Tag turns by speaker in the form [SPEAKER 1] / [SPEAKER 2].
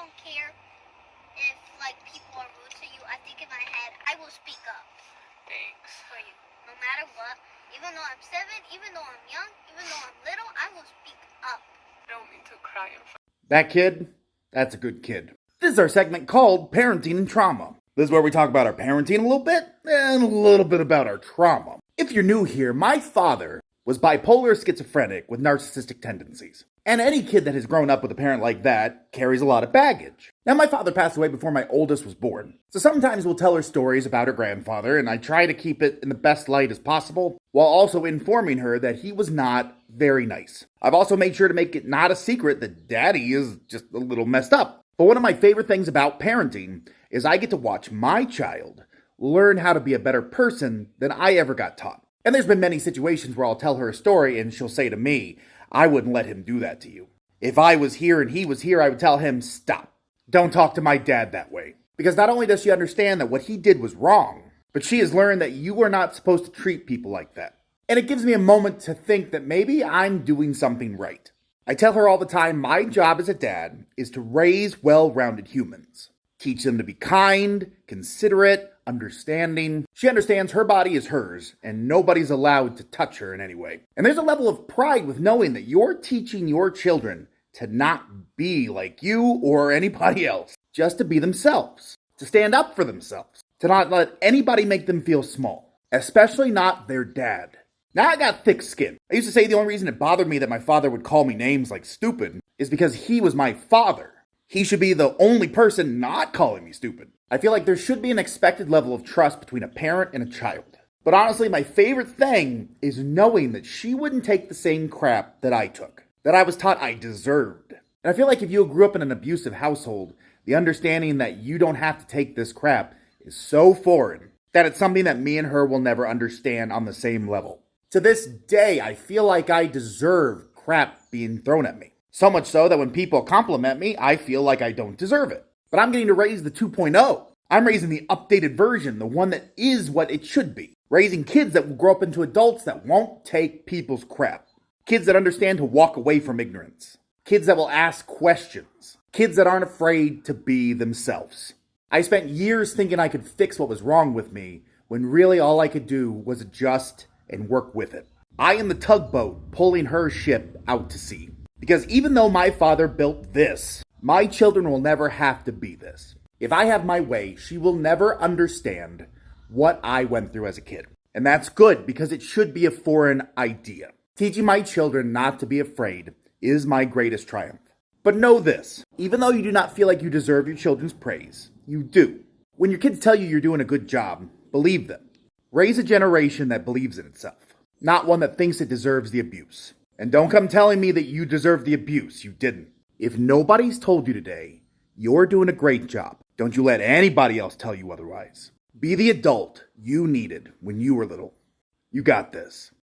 [SPEAKER 1] don't care if like people are rude to you. I think in my head, I will speak up.
[SPEAKER 2] Thanks.
[SPEAKER 1] For you, no matter what. Even though I'm 7, even though I'm young, even though I'm little, I will speak up.
[SPEAKER 2] I don't mean to cry in front.
[SPEAKER 3] That kid, that's a good kid. This is our segment called Parenting and Trauma. This is where we talk about our parenting a little bit and a little bit about our trauma. If you're new here, my father was bipolar schizophrenic with narcissistic tendencies. And any kid that has grown up with a parent like that carries a lot of baggage. Now, my father passed away before my oldest was born. So sometimes we'll tell her stories about her grandfather, and I try to keep it in the best light as possible, while also informing her that he was not very nice. I've also made sure to make it not a secret that Daddy is just a little messed up. But one of my favorite things about parenting is I get to watch my child learn how to be a better person than I ever got taught. And there's been many situations where I'll tell her a story and she'll say to me, I wouldn't let him do that to you. If I was here and he was here, I would tell him, stop. Don't talk to my dad that way. Because not only does she understand that what he did was wrong, but she has learned that you are not supposed to treat people like that. And it gives me a moment to think that maybe I'm doing something right. I tell her all the time, my job as a dad is to raise well-rounded humans. Teach them to be kind, considerate, understanding. She understands her body is hers, and nobody's allowed to touch her in any way. And there's a level of pride with knowing that you're teaching your children to not be like you or anybody else, just to be themselves, to stand up for themselves, to not let anybody make them feel small, especially not their dad. Now I got thick skin. I used to say the only reason it bothered me that my father would call me names like stupid is because he was my father. He should be the only person not calling me stupid. I feel like there should be an expected level of trust between a parent and a child. But honestly, my favorite thing is knowing that she wouldn't take the same crap that I took, that I was taught I deserved. And I feel like if you grew up in an abusive household, the understanding that you don't have to take this crap is so foreign that it's something that me and her will never understand on the same level. To this day, I feel like I deserve crap being thrown at me. So much so that when people compliment me, I feel like I don't deserve it. But I'm getting to raise the 2.0. I'm raising the updated version, the one that is what it should be. Raising kids that will grow up into adults that won't take people's crap. Kids that understand to walk away from ignorance. Kids that will ask questions. Kids that aren't afraid to be themselves. I spent years thinking I could fix what was wrong with me, when really all I could do was adjust and work with it. I am the tugboat pulling her ship out to sea. Because even though my father built this, my children will never have to be this. If I have my way, she will never understand what I went through as a kid. And that's good because it should be a foreign idea. Teaching my children not to be afraid is my greatest triumph. But know this, even though you do not feel like you deserve your children's praise, you do. When your kids tell you you're doing a good job, believe them. Raise a generation that believes in itself, not one that thinks it deserves the abuse. And don't come telling me that you deserve the abuse. You didn't. If nobody's told you today, you're doing a great job. Don't you let anybody else tell you otherwise. Be the adult you needed when you were little. You got this.